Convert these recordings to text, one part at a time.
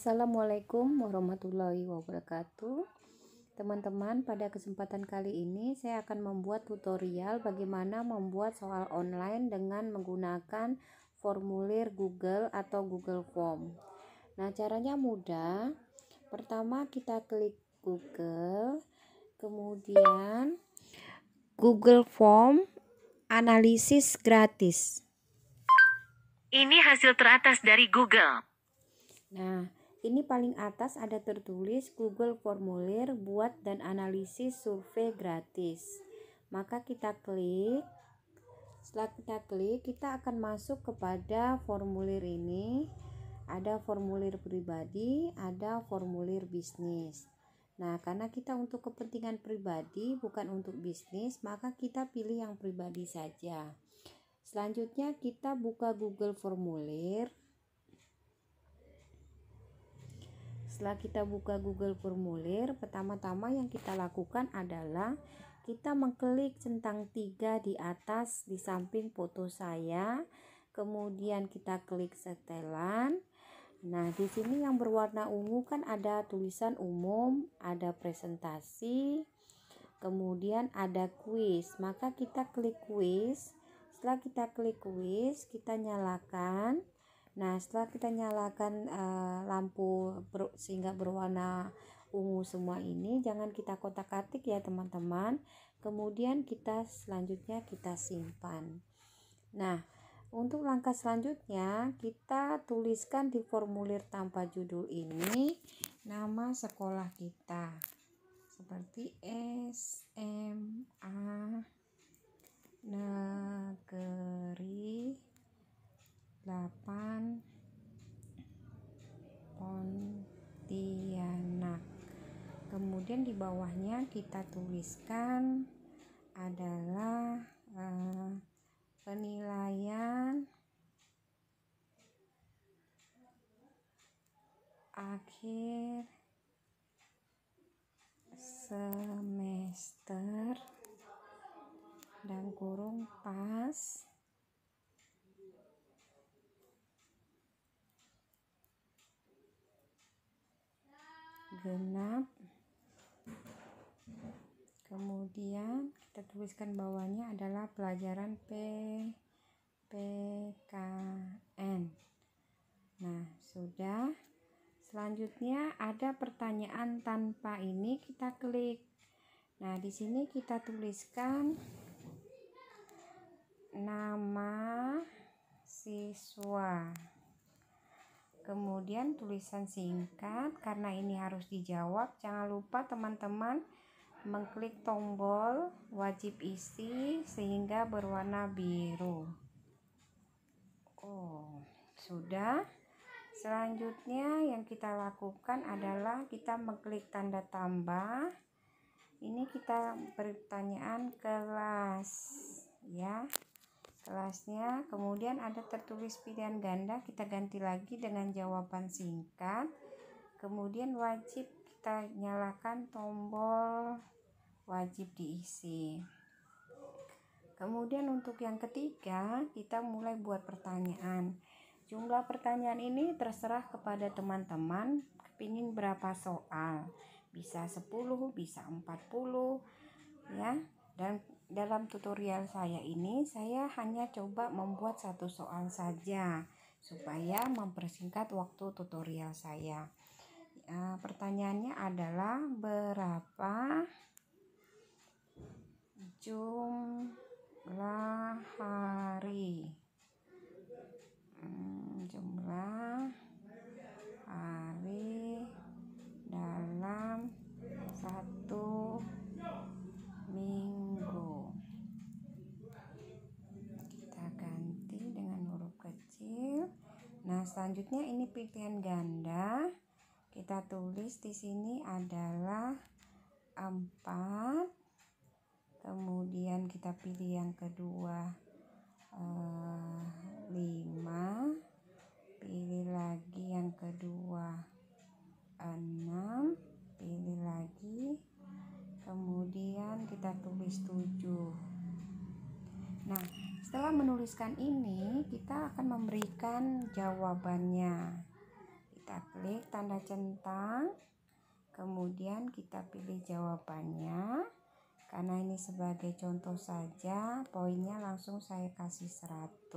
Assalamualaikum warahmatullahi wabarakatuh. Teman-teman, pada kesempatan kali ini saya akan membuat tutorial bagaimana membuat soal online dengan menggunakan formulir Google atau Google Form. Nah, caranya mudah. Pertama kita klik Google, kemudian Google Form analisis gratis. Ini hasil teratas dari Google. Nah, ini paling atas ada tertulis Google Formulir buat dan analisis survei gratis. Maka kita klik. Setelah kita klik, kita akan masuk kepada formulir ini. Ada formulir pribadi, ada formulir bisnis. Nah, karena kita untuk kepentingan pribadi bukan untuk bisnis, maka kita pilih yang pribadi saja. Selanjutnya kita buka Google Formulir. Setelah kita buka Google Formulir, pertama-tama yang kita lakukan adalah kita mengklik centang 3 di atas di samping foto saya. Kemudian kita klik setelan. Nah, di sini yang berwarna ungu kan ada tulisan umum, ada presentasi, kemudian ada kuis. Maka kita klik kuis. Setelah kita klik kuis, kita nyalakan. Nah, setelah kita nyalakan lampu sehingga berwarna ungu semua ini, jangan kita kotak-katik ya teman-teman. Kemudian selanjutnya kita simpan. Nah, untuk langkah selanjutnya kita tuliskan di formulir tanpa judul ini nama sekolah kita. Seperti SMA Negeri 8 Pontianak. Kemudian di bawahnya kita tuliskan adalah penilaian akhir semester dan kurung pas genap. Kemudian kita tuliskan bawahnya adalah pelajaran PKN. Nah, sudah. Selanjutnya ada pertanyaan tanpa ini, kita klik. Nah, di sini kita tuliskan nama siswa. Kemudian tulisan singkat, karena ini harus dijawab. Jangan lupa teman-teman mengklik tombol wajib isi sehingga berwarna biru. Sudah. Selanjutnya yang kita lakukan adalah kita mengklik tanda tambah. Ini kita pertanyaan kelas ya. Kelasnya, kemudian ada tertulis pilihan ganda, kita ganti lagi dengan jawaban singkat. Kemudian wajib kita nyalakan tombol wajib diisi. Kemudian untuk yang ketiga, kita mulai buat pertanyaan. Jumlah pertanyaan ini terserah kepada teman-teman, kepingin berapa soal. Bisa 10, bisa 40 ya. Dan dalam tutorial saya ini, saya hanya coba membuat satu soal saja supaya mempersingkat waktu tutorial saya. Pertanyaannya adalah berapa jumlah hari dalam satu minggu. Kita ganti dengan huruf kecil. Nah, selanjutnya ini pilihan ganda. Kita tulis di sini adalah 4. Kemudian kita pilih yang kedua 5. Pilih lagi yang kedua 6. Pilih lagi. Kemudian kita tulis 7. Nah, setelah menuliskan ini, kita akan memberikan jawabannya. Kita klik tanda centang, kemudian kita pilih jawabannya. Karena ini sebagai contoh saja, poinnya langsung saya kasih 100.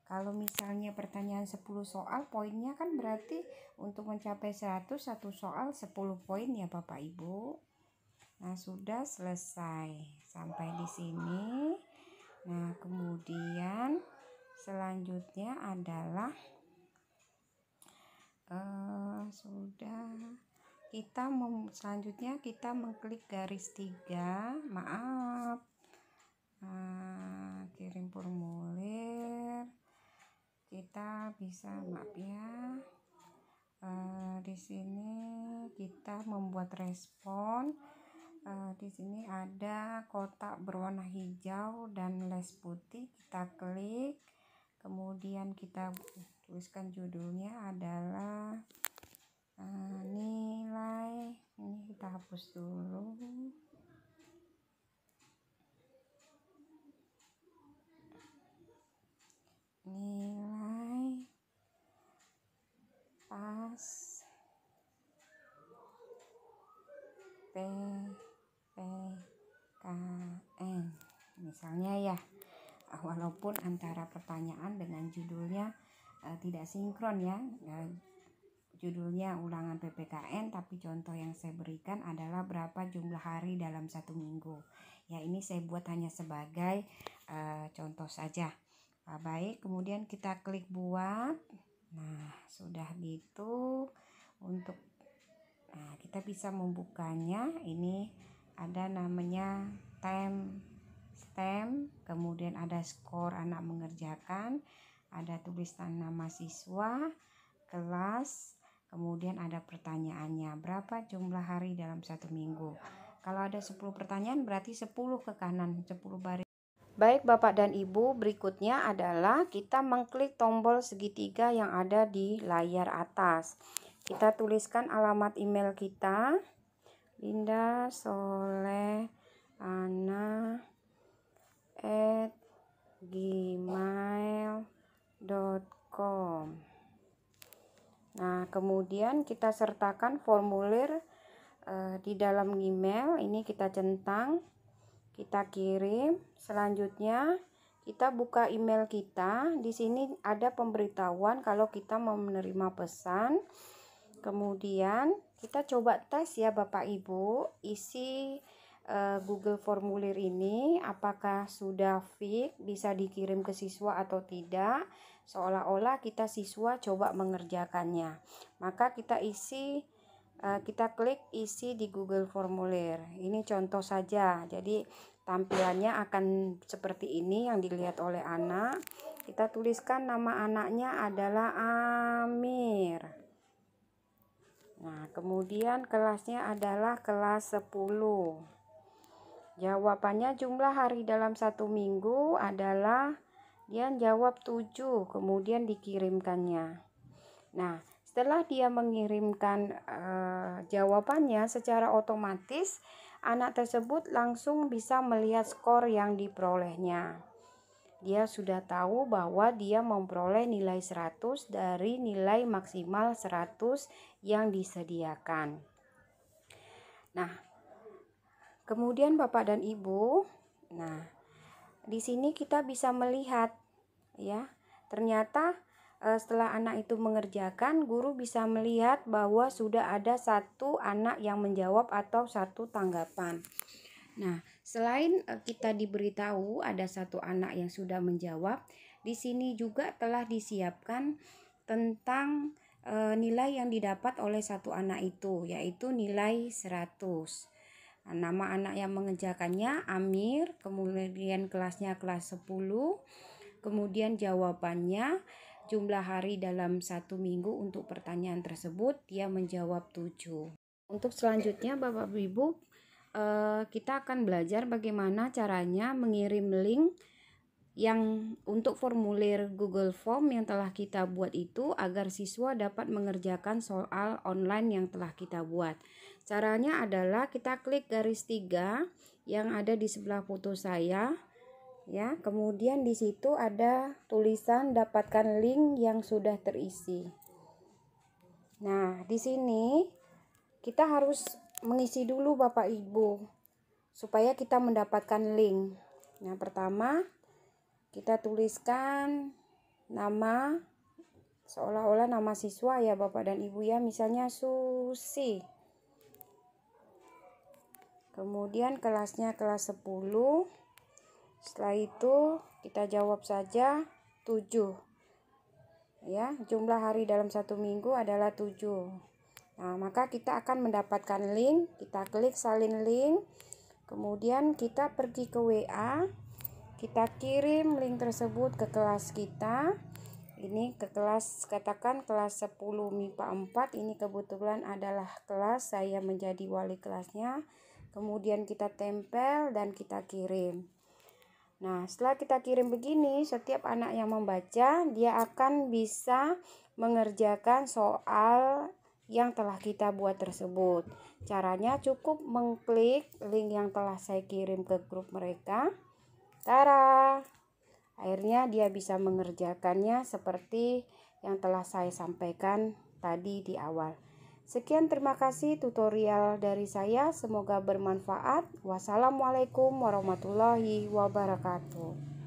Kalau misalnya pertanyaan 10 soal, poinnya kan berarti untuk mencapai 100, satu soal 10 poin ya Bapak Ibu. Nah, sudah selesai sampai di sini. Nah, kemudian selanjutnya adalah selanjutnya kita mengklik garis 3. Maaf, kirim formulir. Kita bisa, maaf ya, di sini kita membuat respon. Di sini ada kotak berwarna hijau dan les putih. Kita klik, kemudian kita tuliskan judulnya adalah nilai. Ini kita hapus dulu. Nilai pas PPKN misalnya ya, walaupun antara pertanyaan dengan judulnya tidak sinkron ya. Judulnya ulangan PPKN, tapi contoh yang saya berikan adalah berapa jumlah hari dalam 1 minggu. Ya, ini saya buat hanya sebagai contoh saja. Baik, kemudian kita klik buat. Nah, sudah gitu. Kita bisa membukanya. Ini ada namanya stem, kemudian ada skor anak mengerjakan, ada tulisan nama siswa, kelas, kemudian ada pertanyaannya, berapa jumlah hari dalam 1 minggu. Kalau ada 10 pertanyaan berarti 10 ke kanan, 10 baris. Baik Bapak dan Ibu, berikutnya adalah kita mengklik tombol segitiga yang ada di layar atas. Kita tuliskan alamat email kita, lindasolehana@gmail.com. Nah, kemudian kita sertakan formulir di dalam email. Ini kita centang, kita kirim. Selanjutnya kita buka email kita. Di sini ada pemberitahuan kalau kita mau menerima pesan. Kemudian kita coba tes ya Bapak Ibu, isi Google formulir ini apakah sudah fix bisa dikirim ke siswa atau tidak. Seolah-olah kita siswa coba mengerjakannya. Maka kita klik isi di Google formulir. Ini contoh saja. Jadi tampilannya akan seperti ini yang dilihat oleh anak. Kita tuliskan nama anaknya adalah Amir. Nah, kemudian kelasnya adalah kelas 10. Jawabannya jumlah hari dalam 1 minggu adalah dia jawab 7, kemudian dikirimkannya. Nah, setelah dia mengirimkan jawabannya, secara otomatis anak tersebut langsung bisa melihat skor yang diperolehnya. Dia sudah tahu bahwa dia memperoleh nilai 100 dari nilai maksimal 100 yang disediakan. Nah, kemudian Bapak dan Ibu, nah di sini kita bisa melihat ya, ternyata setelah anak itu mengerjakan, guru bisa melihat bahwa sudah ada 1 anak yang menjawab atau 1 tanggapan. Nah, selain kita diberitahu ada 1 anak yang sudah menjawab, di sini juga telah disiapkan tentang nilai yang didapat oleh 1 anak itu, yaitu nilai 100. Nama anak yang mengerjakannya Amir, kemudian kelasnya kelas 10, kemudian jawabannya jumlah hari dalam 1 minggu untuk pertanyaan tersebut dia menjawab 7. Untuk selanjutnya Bapak Ibu, kita akan belajar bagaimana caranya mengirim link yang untuk formulir Google Form yang telah kita buat itu agar siswa dapat mengerjakan soal online yang telah kita buat. Caranya adalah kita klik garis 3 yang ada di sebelah foto saya ya. Kemudian di situ ada tulisan dapatkan link yang sudah terisi. Nah, di sini kita harus mengisi dulu Bapak Ibu supaya kita mendapatkan link. Yang pertama, kita tuliskan nama seolah-olah nama siswa ya Bapak dan Ibu ya, misalnya Susi. Kemudian kelasnya kelas 10. Setelah itu kita jawab saja 7. Ya, jumlah hari dalam 1 minggu adalah 7. Nah, maka kita akan mendapatkan link. Kita klik salin link. Kemudian kita pergi ke WA. Kita kirim link tersebut ke kelas kita. Ini ke kelas, katakan kelas 10 MIPA 4. Ini kebetulan adalah kelas saya menjadi wali kelasnya. Kemudian kita tempel dan kita kirim. Nah, setelah kita kirim begini, setiap anak yang membaca, dia akan bisa mengerjakan soal yang telah kita buat tersebut. Caranya cukup mengklik link yang telah saya kirim ke grup mereka. Tara! Akhirnya dia bisa mengerjakannya seperti yang telah saya sampaikan tadi di awal. Sekian, terima kasih tutorial dari saya. Semoga bermanfaat. Wassalamualaikum warahmatullahi wabarakatuh.